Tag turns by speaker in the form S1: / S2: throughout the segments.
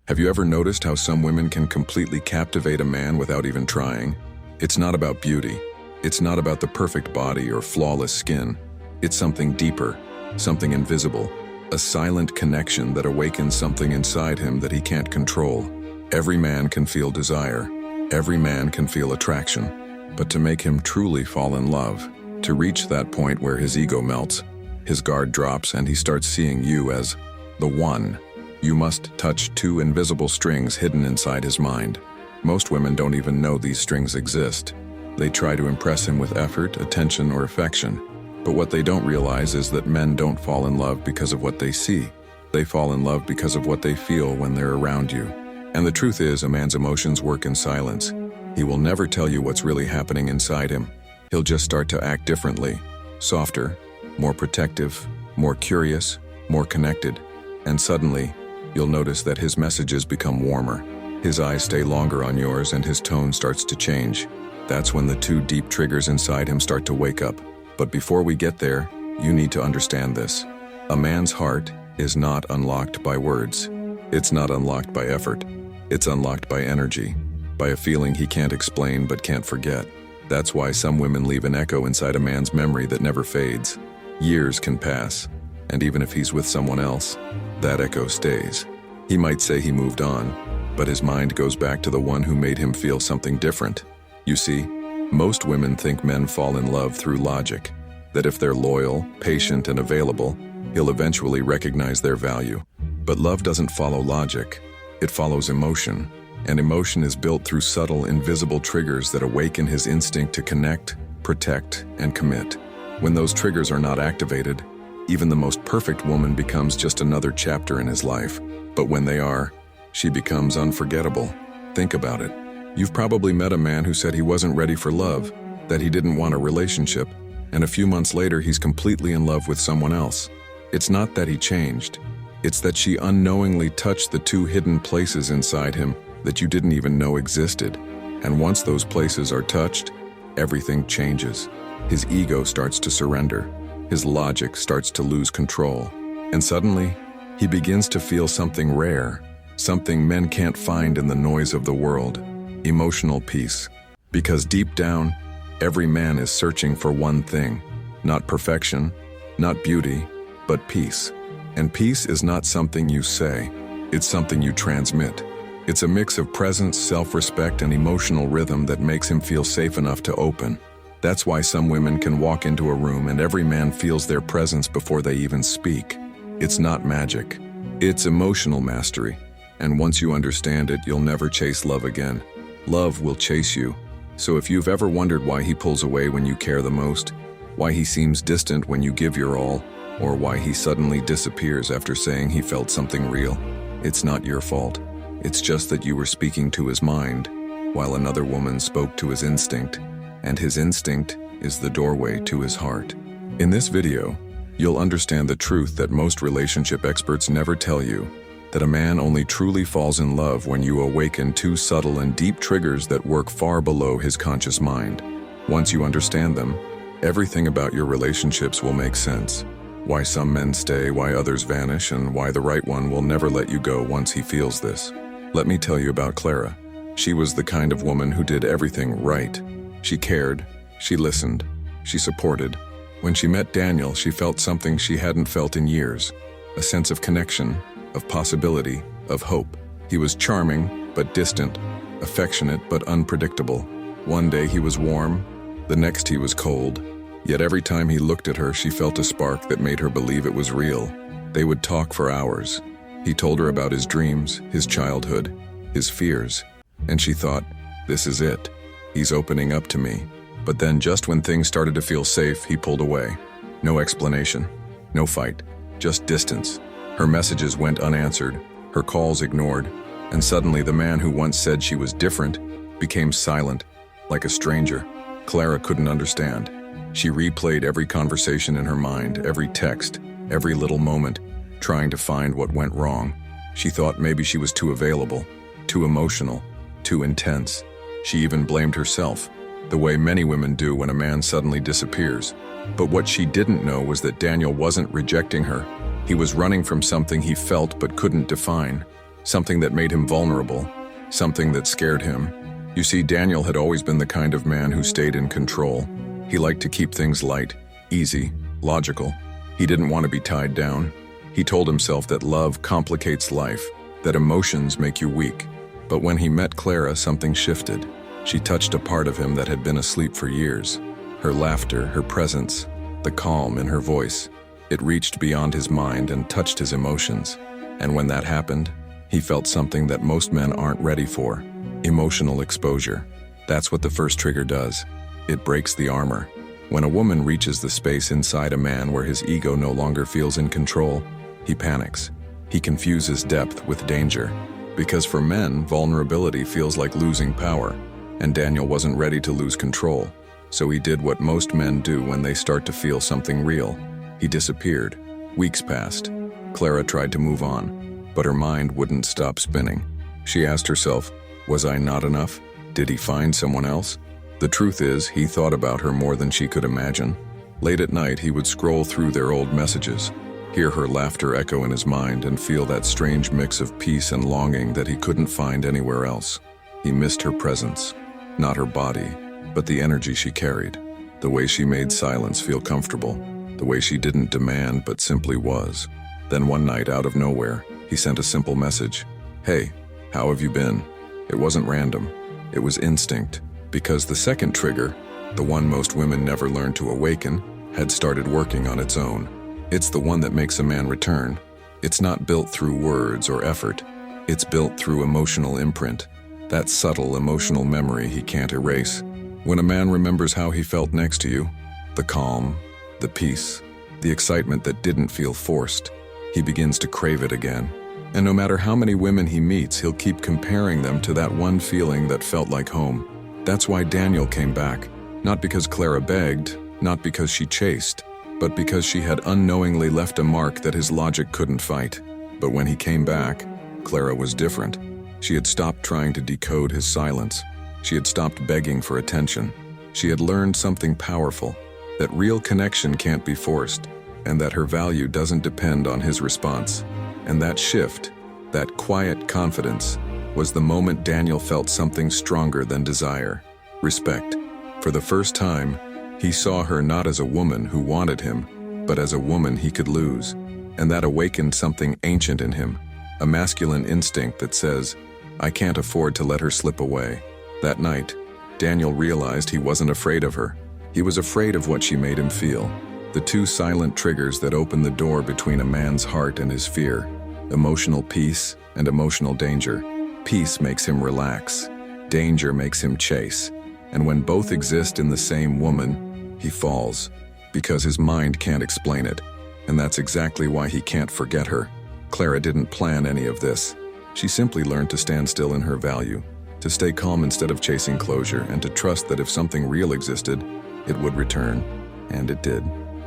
S1: Have you ever noticed how some women can completely captivate a man without even trying? It's not about beauty. It's not about the perfect body or flawless skin. It's something deeper, something invisible, a silent connection that awakens something inside him that he can't control. Every man can feel desire. Every man can feel attraction. But to make him truly fall in love, to reach that point where his ego melts, his guard drops, and he starts seeing you as the one, you must touch two invisible strings hidden inside his mind. Most women don't even know these strings exist. They try to impress him with effort, attention, or affection. But what they don't realize is that men don't fall in love because of what they see. They fall in love because of what they feel when they're around you. And the truth is, a man's emotions work in silence. He will never tell you what's really happening inside him. He'll just start to act differently, softer, more protective, more curious, more connected. And suddenly, you'll notice that his messages become warmer. His eyes stay longer on yours and his tone starts to change. That's when the two deep triggers inside him start to wake up. But before we get there, you need to understand this. A man's heart is not unlocked by words. It's not unlocked by effort. It's unlocked by energy, by a feeling he can't explain but can't forget. That's why some women leave an echo inside a man's memory that never fades. Years can pass, and even if he's with someone else, that echo stays. He might say he moved on, but his mind goes back to the one who made him feel something different. You see, most women think men fall in love through logic, that if they're loyal, patient, and available, he'll eventually recognize their value. But love doesn't follow logic, it follows emotion. And emotion is built through subtle, invisible triggers that awaken his instinct to connect, protect, and commit. When those triggers are not activated, even the most perfect woman becomes just another chapter in his life. But when they are, she becomes unforgettable. Think about it. You've probably met a man who said he wasn't ready for love, that he didn't want a relationship, and a few months later he's completely in love with someone else. It's not that he changed. It's that she unknowingly touched the two hidden places inside him that you didn't even know existed. And once those places are touched, everything changes. His ego starts to surrender. His logic starts to lose control. And suddenly, he begins to feel something rare, something men can't find in the noise of the world: emotional peace. Because deep down, every man is searching for one thing: not perfection, not beauty, but peace. And peace is not something you say, it's something you transmit. It's a mix of presence, self-respect, and emotional rhythm that makes him feel safe enough to open. That's why some women can walk into a room and every man feels their presence before they even speak. It's not magic. It's emotional mastery. And once you understand it, you'll never chase love again. Love will chase you. So if you've ever wondered why he pulls away when you care the most, why he seems distant when you give your all, or why he suddenly disappears after saying he felt something real, it's not your fault. It's just that you were speaking to his mind, while another woman spoke to his instinct. And his instinct is the doorway to his heart. In this video, you'll understand the truth that most relationship experts never tell you, that a man only truly falls in love when you awaken two subtle and deep triggers that work far below his conscious mind. Once you understand them, everything about your relationships will make sense. Why some men stay, why others vanish, and why the right one will never let you go once he feels this. Let me tell you about Clara. She was the kind of woman who did everything right. She cared, she listened, she supported. When she met Daniel, she felt something she hadn't felt in years: a sense of connection, of possibility, of hope. He was charming, but distant, affectionate, but unpredictable. One day he was warm, the next he was cold. Yet every time he looked at her, she felt a spark that made her believe it was real. They would talk for hours. He told her about his dreams, his childhood, his fears, and she thought, this is it. He's opening up to me. But then just when things started to feel safe, he pulled away. No explanation, no fight, just distance. Her messages went unanswered, her calls ignored, and suddenly the man who once said she was different became silent, like a stranger. Clara couldn't understand. She replayed every conversation in her mind, every text, every little moment, trying to find what went wrong. She thought maybe she was too available, too emotional, too intense. She even blamed herself, the way many women do when a man suddenly disappears. But what she didn't know was that Daniel wasn't rejecting her. He was running from something he felt but couldn't define. something that made him vulnerable, something that scared him. You see, Daniel had always been the kind of man who stayed in control. He liked to keep things light, easy, logical. He didn't want to be tied down. He told himself that love complicates life, that emotions make you weak. But when he met Clara, something shifted. She touched a part of him that had been asleep for years. Her laughter, her presence, the calm in her voice. It reached beyond his mind and touched his emotions. And when that happened, he felt something that most men aren't ready for: emotional exposure. That's what the first trigger does. It breaks the armor. When a woman reaches the space inside a man where his ego no longer feels in control, he panics. He confuses depth with danger. Because for men, vulnerability feels like losing power, and Daniel wasn't ready to lose control. So he did what most men do when they start to feel something real. He disappeared. Weeks passed. Clara tried to move on, but her mind wouldn't stop spinning. She asked herself, was I not enough? Did he find someone else? The truth is, he thought about her more than she could imagine. Late at night, he would scroll through their old messages, hear her laughter echo in his mind, and feel that strange mix of peace and longing that he couldn't find anywhere else. He missed her presence, not her body, but the energy she carried, the way she made silence feel comfortable, the way she didn't demand but simply was. Then one night, out of nowhere, he sent a simple message. Hey, how have you been? It wasn't random. It was instinct, because the second trigger, the one most women never learn to awaken, had started working on its own. It's the one that makes a man return. It's not built through words or effort. It's built through emotional imprint, that subtle emotional memory he can't erase. When a man remembers how he felt next to you, the calm, the peace, the excitement that didn't feel forced, he begins to crave it again. And no matter how many women he meets, he'll keep comparing them to that one feeling that felt like home. That's why Daniel came back, not because Clara begged, not because she chased, but because she had unknowingly left a mark that his logic couldn't fight. But when he came back, Clara was different. She had stopped trying to decode his silence. She had stopped begging for attention. She had learned something powerful, that real connection can't be forced, and that her value doesn't depend on his response. And that shift, that quiet confidence, was the moment Daniel felt something stronger than desire: respect. For the first time, he saw her not as a woman who wanted him, but as a woman he could lose. And that awakened something ancient in him, a masculine instinct that says, I can't afford to let her slip away. That night, Daniel realized he wasn't afraid of her. He was afraid of what she made him feel. The two silent triggers that open the door between a man's heart and his fear: emotional peace and emotional danger. Peace makes him relax. Danger makes him chase. And when both exist in the same woman, he falls, because his mind can't explain it. And that's exactly why he can't forget her. Clara didn't plan any of this. She simply learned to stand still in her value, to stay calm instead of chasing closure, and to trust that if something real existed, it would return. And it did.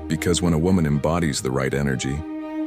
S1: Because when a woman embodies the right energy,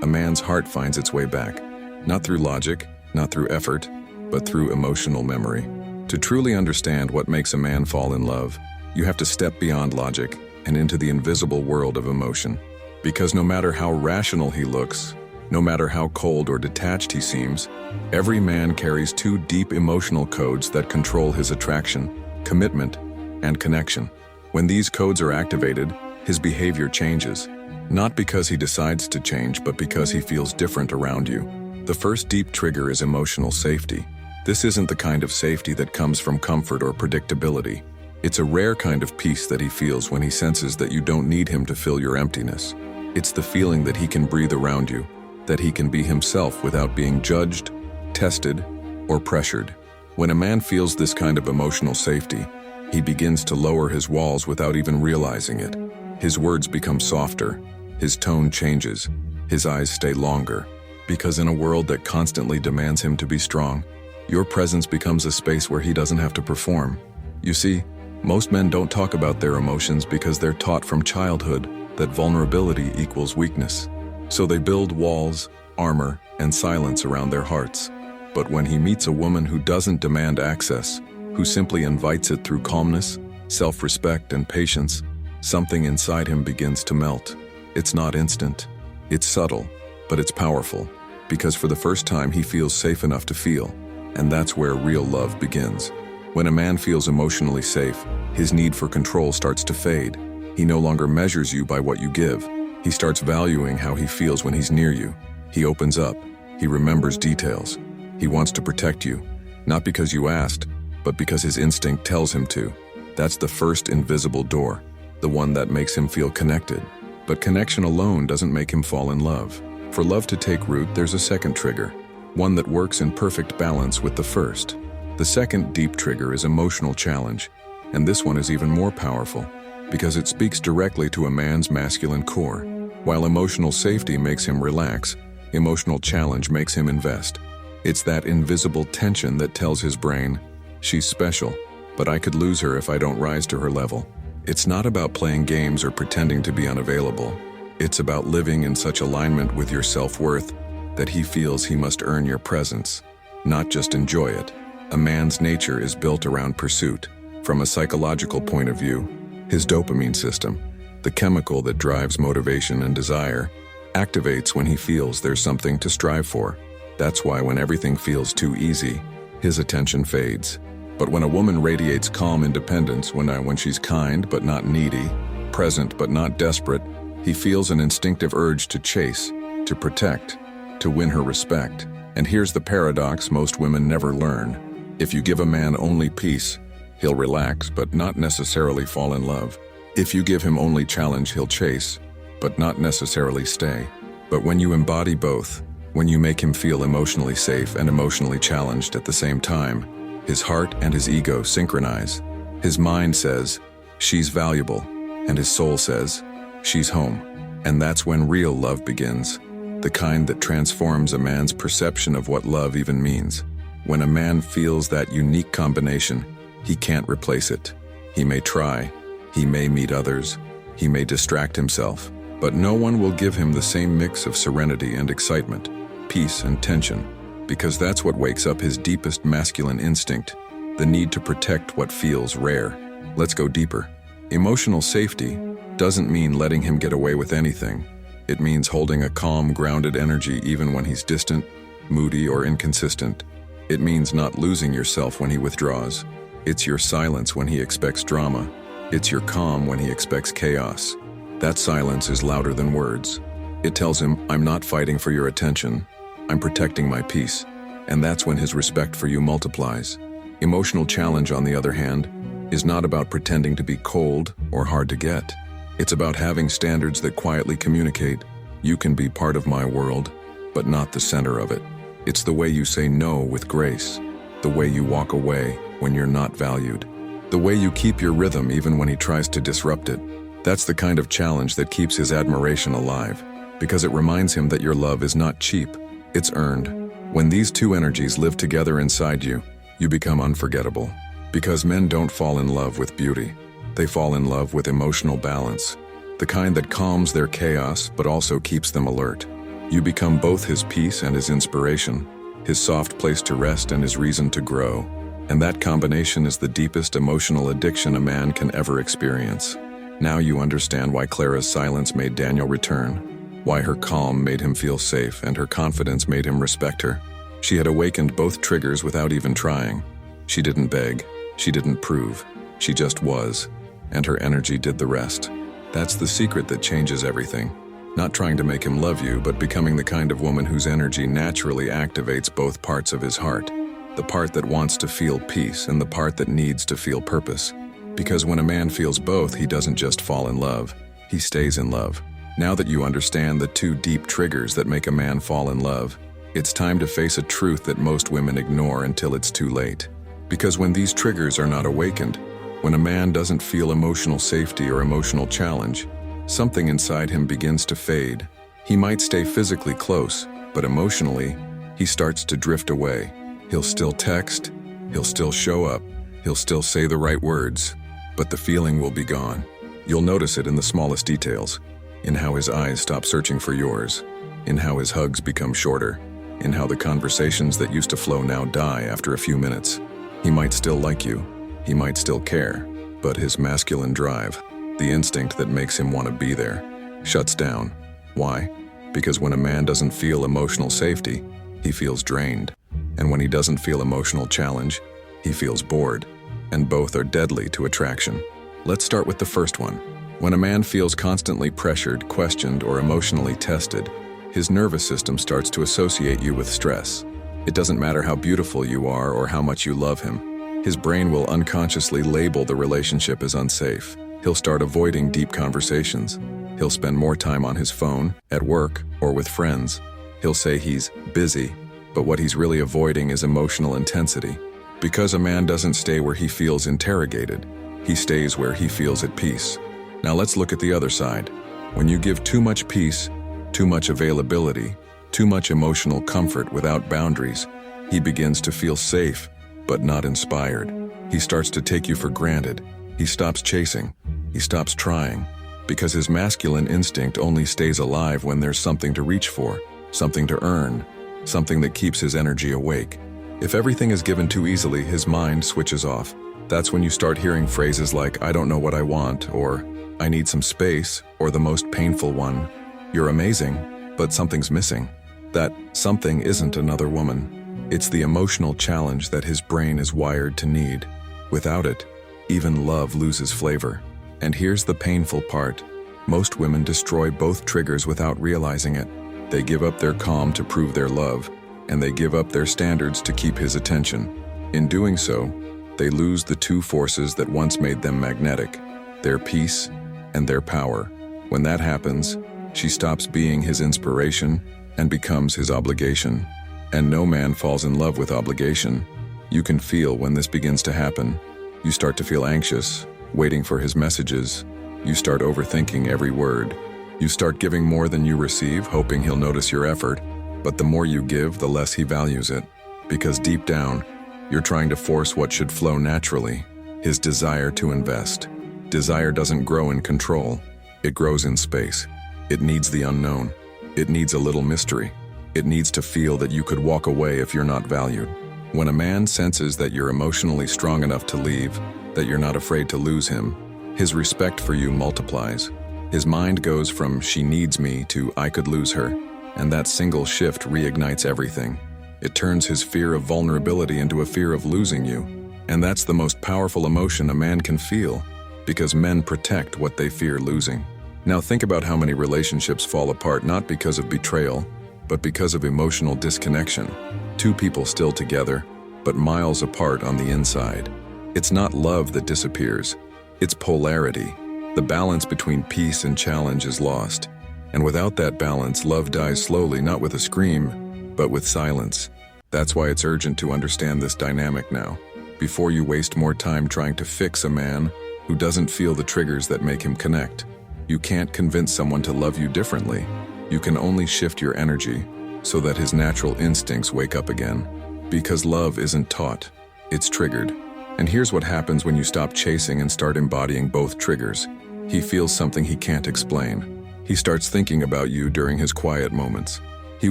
S1: a man's heart finds its way back. Not through logic, not through effort, but through emotional memory. To truly understand what makes a man fall in love, you have to step beyond logic and into the invisible world of emotion. Because no matter how rational he looks, no matter how cold or detached he seems, every man carries two deep emotional codes that control his attraction, commitment, and connection. When these codes are activated, his behavior changes. Not because he decides to change, but because he feels different around you. The first deep trigger is emotional safety. This isn't the kind of safety that comes from comfort or predictability. It's a rare kind of peace that he feels when he senses that you don't need him to fill your emptiness. It's the feeling that he can breathe around you, that he can be himself without being judged, tested, or pressured. When a man feels this kind of emotional safety, he begins to lower his walls without even realizing it. His words become softer, his tone changes, his eyes stay longer, because in a world that constantly demands him to be strong, your presence becomes a space where he doesn't have to perform. You see, most men don't talk about their emotions because they're taught from childhood that vulnerability equals weakness. So they build walls, armor, and silence around their hearts. But when he meets a woman who doesn't demand access, who simply invites it through calmness, self-respect, and patience, something inside him begins to melt. It's not instant. It's subtle, but it's powerful. because for the first time he feels safe enough to feel, and that's where real love begins. When a man feels emotionally safe, his need for control starts to fade. He no longer measures you by what you give. He starts valuing how he feels when he's near you. He opens up. He remembers details. He wants to protect you, not because you asked, but because his instinct tells him to. That's the first invisible door, the one that makes him feel connected. But connection alone doesn't make him fall in love. For love to take root, there's a second trigger, one that works in perfect balance with the first. The second deep trigger is emotional challenge, and this one is even more powerful because it speaks directly to a man's masculine core. While emotional safety makes him relax, emotional challenge makes him invest. It's that invisible tension that tells his brain, she's special, but I could lose her if I don't rise to her level. It's not about playing games or pretending to be unavailable. It's about living in such alignment with your self-worth that he feels he must earn your presence, not just enjoy it. A man's nature is built around pursuit. From a psychological point of view, his dopamine system, the chemical that drives motivation and desire, activates when he feels there's something to strive for. That's why when everything feels too easy, his attention fades. But when a woman radiates calm independence, when she's kind but not needy, present but not desperate, he feels an instinctive urge to chase, to protect, to win her respect. And here's the paradox most women never learn. If you give a man only peace, he'll relax but not necessarily fall in love. If you give him only challenge, he'll chase, but not necessarily stay. But when you embody both, when you make him feel emotionally safe and emotionally challenged at the same time, his heart and his ego synchronize. His mind says, she's valuable, and his soul says, she's home. And that's when real love begins, the kind that transforms a man's perception of what love even means. When a man feels that unique combination, he can't replace it. He may try, he may meet others, he may distract himself, but no one will give him the same mix of serenity and excitement, peace and tension, because that's what wakes up his deepest masculine instinct, the need to protect what feels rare. Let's go deeper. Emotional safety doesn't mean letting him get away with anything. It means holding a calm, grounded energy even when he's distant, moody, or inconsistent. It means not losing yourself when he withdraws. It's your silence when he expects drama. It's your calm when he expects chaos. That silence is louder than words. It tells him, I'm not fighting for your attention. I'm protecting my peace. And that's when his respect for you multiplies. Emotional challenge, on the other hand, is not about pretending to be cold or hard to get. It's about having standards that quietly communicate, you can be part of my world, but not the center of it. It's the way you say no with grace, the way you walk away when you're not valued, the way you keep your rhythm even when he tries to disrupt it. That's the kind of challenge that keeps his admiration alive, because it reminds him that your love is not cheap, it's earned. When these two energies live together inside you, you become unforgettable. Because men don't fall in love with beauty, they fall in love with emotional balance, the kind that calms their chaos but also keeps them alert. You become both his peace and his inspiration, his soft place to rest and his reason to grow. And that combination is the deepest emotional addiction a man can ever experience. Now you understand why Clara's silence made Daniel return, why her calm made him feel safe and her confidence made him respect her. She had awakened both triggers without even trying. She didn't beg, she didn't prove, she just was, and her energy did the rest. That's the secret that changes everything. Not trying to make him love you, but becoming the kind of woman whose energy naturally activates both parts of his heart. The part that wants to feel peace and the part that needs to feel purpose. Because when a man feels both, he doesn't just fall in love, he stays in love. Now that you understand the two deep triggers that make a man fall in love, it's time to face a truth that most women ignore until it's too late. Because when these triggers are not awakened, when a man doesn't feel emotional safety or emotional challenge, something inside him begins to fade. He might stay physically close, but emotionally, he starts to drift away. He'll still text, he'll still show up, he'll still say the right words, but the feeling will be gone. You'll notice it in the smallest details, in how his eyes stop searching for yours, in how his hugs become shorter, in how the conversations that used to flow now die after a few minutes. He might still like you, he might still care, but his masculine drive, the instinct that makes him want to be there, shuts down. Why? Because when a man doesn't feel emotional safety, he feels drained. And when he doesn't feel emotional challenge, he feels bored. And both are deadly to attraction. Let's start with the first one. When a man feels constantly pressured, questioned, or emotionally tested, his nervous system starts to associate you with stress. It doesn't matter how beautiful you are or how much you love him. His brain will unconsciously label the relationship as unsafe. He'll start avoiding deep conversations. He'll spend more time on his phone, at work, or with friends. He'll say he's busy, but what he's really avoiding is emotional intensity. Because a man doesn't stay where he feels interrogated, he stays where he feels at peace. Now let's look at the other side. When you give too much peace, too much availability, too much emotional comfort without boundaries, he begins to feel safe, but not inspired. He starts to take you for granted. He stops chasing. He stops trying. Because his masculine instinct only stays alive when there's something to reach for, something to earn, something that keeps his energy awake. If everything is given too easily, his mind switches off. That's when you start hearing phrases like, "I don't know what I want," or "I need some space," or the most painful one, "You're amazing, but something's missing." That something isn't another woman. It's the emotional challenge that his brain is wired to need. Without it, even love loses flavor. And here's the painful part. Most women destroy both triggers without realizing it. They give up their calm to prove their love, and they give up their standards to keep his attention. In doing so, they lose the two forces that once made them magnetic, their peace and their power. When that happens, she stops being his inspiration and becomes his obligation. And no man falls in love with obligation. You can feel when this begins to happen. You start to feel anxious, waiting for his messages. You start overthinking every word. You start giving more than you receive, hoping he'll notice your effort. But the more you give, the less he values it. Because deep down, you're trying to force what should flow naturally, his desire to invest. Desire doesn't grow in control. It grows in space. It needs the unknown. It needs a little mystery. It needs to feel that you could walk away if you're not valued. When a man senses that you're emotionally strong enough to leave, that you're not afraid to lose him, his respect for you multiplies. His mind goes from "she needs me" to "I could lose her," and that single shift reignites everything. It turns his fear of vulnerability into a fear of losing you. And that's the most powerful emotion a man can feel, because men protect what they fear losing. Now think about how many relationships fall apart not because of betrayal, but because of emotional disconnection. Two people still together, but miles apart on the inside. It's not love that disappears. It's polarity. The balance between peace and challenge is lost. And without that balance, love dies slowly, not with a scream, but with silence. That's why it's urgent to understand this dynamic now, before you waste more time trying to fix a man who doesn't feel the triggers that make him connect. You can't convince someone to love you differently. You can only shift your energy so that his natural instincts wake up again. Because love isn't taught, it's triggered. And here's what happens when you stop chasing and start embodying both triggers. He feels something he can't explain. He starts thinking about you during his quiet moments. He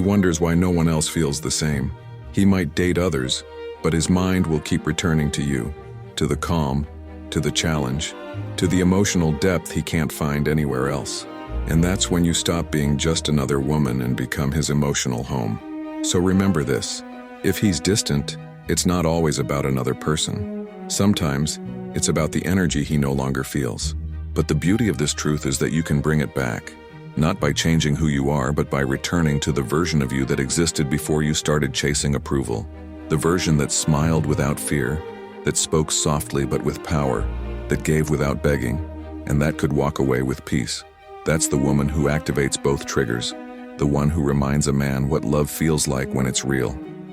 S1: wonders why no one else feels the same. He might date others, but his mind will keep returning to you, to the calm, to the challenge, to the emotional depth he can't find anywhere else. And that's when you stop being just another woman and become his emotional home. So remember this: if he's distant, it's not always about another person. Sometimes, it's about the energy he no longer feels. But the beauty of this truth is that you can bring it back, not by changing who you are, but by returning to the version of you that existed before you started chasing approval. The version that smiled without fear, that spoke softly but with power, that gave without begging, and that could walk away with peace. That's the woman who activates both triggers, the one who reminds a man what love feels like when it's real.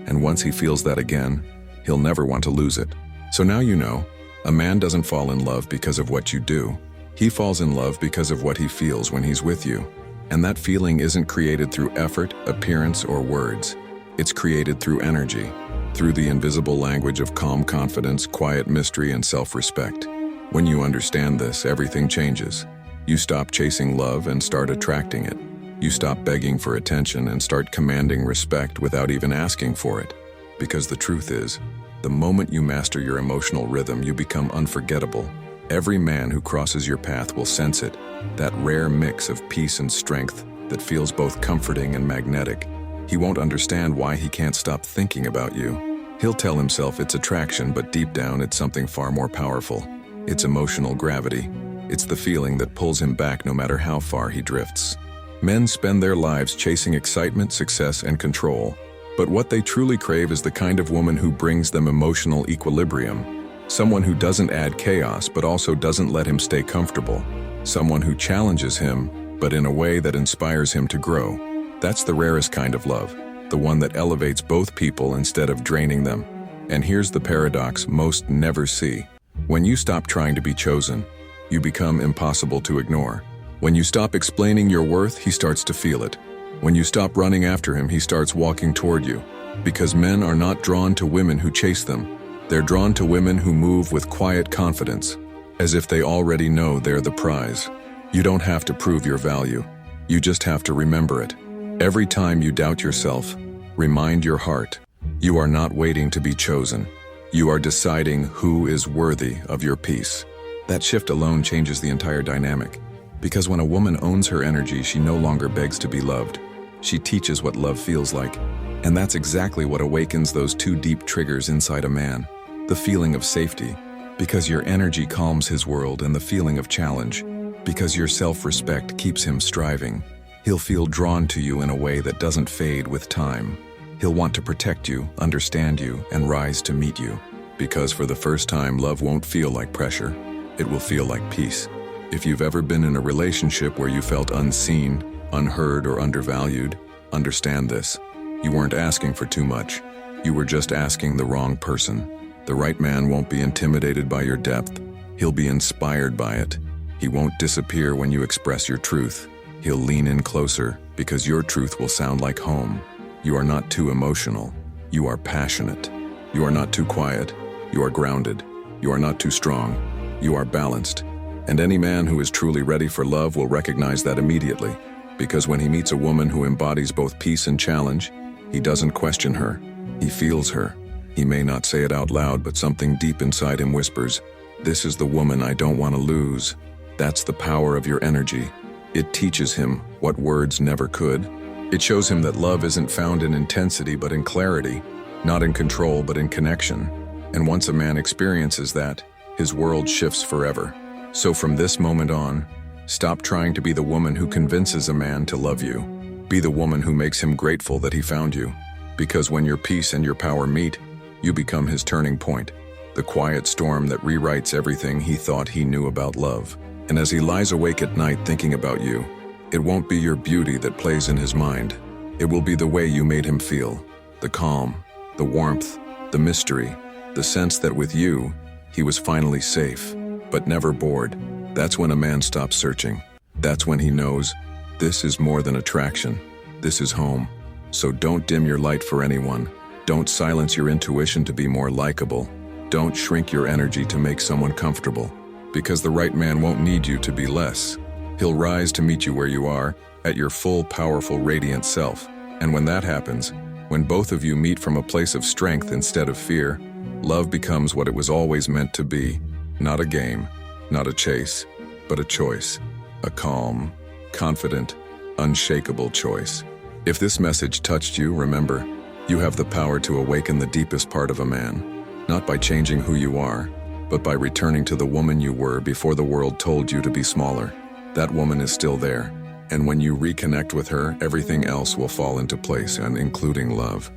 S1: And once he feels that again, he'll never want to lose it. So now you know, a man doesn't fall in love because of what you do. He falls in love because of what he feels when he's with you. And that feeling isn't created through effort, appearance, or words. It's created through energy, through the invisible language of calm confidence, quiet mystery, and self-respect. When you understand this, everything changes. You stop chasing love and start attracting it. You stop begging for attention and start commanding respect without even asking for it. Because the truth is, the moment you master your emotional rhythm, you become unforgettable. Every man who crosses your path will sense it, that rare mix of peace and strength, that feels both comforting and magnetic. He won't understand why he can't stop thinking about you. He'll tell himself it's attraction, but deep down it's something far more powerful. It's emotional gravity. It's the feeling that pulls him back no matter how far he drifts. Men spend their lives chasing excitement, success, and control. But what they truly crave is the kind of woman who brings them emotional equilibrium. Someone who doesn't add chaos but also doesn't let him stay comfortable. Someone who challenges him, but in a way that inspires him to grow. That's the rarest kind of love, the one that elevates both people instead of draining them. And here's the paradox most never see. When you stop trying to be chosen, you become impossible to ignore. When you stop explaining your worth, he starts to feel it. When you stop running after him, he starts walking toward you. Because men are not drawn to women who chase them. They're drawn to women who move with quiet confidence, as if they already know they're the prize. You don't have to prove your value. You just have to remember it. Every time you doubt yourself, remind your heart. You are not waiting to be chosen. You are deciding who is worthy of your peace. That shift alone changes the entire dynamic. Because when a woman owns her energy, she no longer begs to be loved. She teaches what love feels like. And that's exactly what awakens those two deep triggers inside a man. The feeling of safety, because your energy calms his world, and the feeling of challenge, because your self-respect keeps him striving. He'll feel drawn to you in a way that doesn't fade with time. He'll want to protect you, understand you, and rise to meet you. Because for the first time, love won't feel like pressure. It will feel like peace. If you've ever been in a relationship where you felt unseen, unheard, or undervalued, understand this. You weren't asking for too much. You were just asking the wrong person. The right man won't be intimidated by your depth. He'll be inspired by it. He won't disappear when you express your truth. He'll lean in closer because your truth will sound like home. You are not too emotional. You are passionate. You are not too quiet. You are grounded. You are not too strong. You are balanced. And any man who is truly ready for love will recognize that immediately. Because when he meets a woman who embodies both peace and challenge, he doesn't question her. He feels her. He may not say it out loud, but something deep inside him whispers, "This is the woman I don't want to lose." That's the power of your energy. It teaches him what words never could. It shows him that love isn't found in intensity but in clarity, not in control but in connection. And once a man experiences that, his world shifts forever. So from this moment on, stop trying to be the woman who convinces a man to love you. Be the woman who makes him grateful that he found you. Because when your peace and your power meet, you become his turning point, the quiet storm that rewrites everything he thought he knew about love. And as he lies awake at night thinking about you, it won't be your beauty that plays in his mind. It will be the way you made him feel, the calm, the warmth, the mystery, the sense that with you, he was finally safe, but never bored. That's when a man stops searching. That's when he knows, this is more than attraction. This is home. So don't dim your light for anyone. Don't silence your intuition to be more likable. Don't shrink your energy to make someone comfortable. Because the right man won't need you to be less. He'll rise to meet you where you are, at your full, powerful, radiant self. And when that happens, when both of you meet from a place of strength instead of fear, love becomes what it was always meant to be. Not a game, not a chase, but a choice. A calm, confident, unshakable choice. If this message touched you, remember, you have the power to awaken the deepest part of a man. Not by changing who you are, but by returning to the woman you were before the world told you to be smaller. That woman is still there. And when you reconnect with her, everything else will fall into place, and including love.